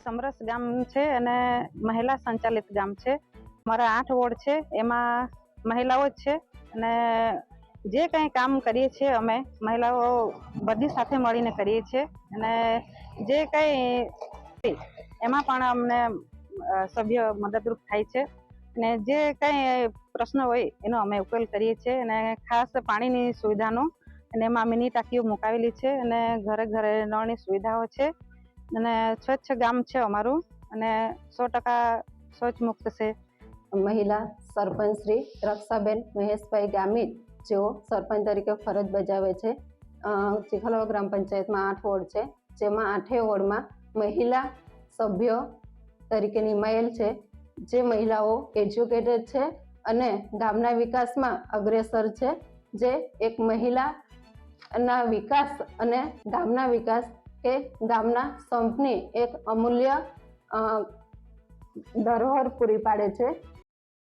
સમરસ ગામ છે અને મહિલા સંચાલિત ગામ છે. મારા 8 વોર્ડ છે, એમાં મહિલાઓ જ છે અને જે કંઈ કામ કરીએ છીએ અમે મહિલાઓ બધી સાથે મળીને કરીએ છીએ અને જે કંઈ એમાં પણ અમને સભ્ય મદદરૂપ થાય છે અને જે કંઈ પ્રશ્ન હોય એનો અમે ઉકેલ કરીએ છીએ અને ખાસ પાણીની સુવિધાનો અને એમાં મિની ટાંકીઓ મુકાવેલી છે અને ઘરે ઘરે નળની સુવિધાઓ છે અને સ્વચ્છ ગામ છે અમારું અને 100% શૌચ મુક્ત છે. મહિલા સરપંચ શ્રી રક્ષાબેન મહેશભાઈ ગામિત, જેઓ સરપંચ તરીકે ફરજ બજાવે છે. ચીખલાવા ગ્રામ પંચાયતમાં 8 વોર્ડ છે, જેમાં 8 વોર્ડમાં મહિલા સભ્યો તરીકે નિમાયેલ છે, જે મહિલાઓ એજ્યુકેટેડ છે અને ગામના વિકાસમાં અગ્રેસર છે. જે એક મહિલાના વિકાસ અને ગામના વિકાસ કે ગામના સંપની એક અમૂલ્ય ધરોહર પૂરી પાડે છે.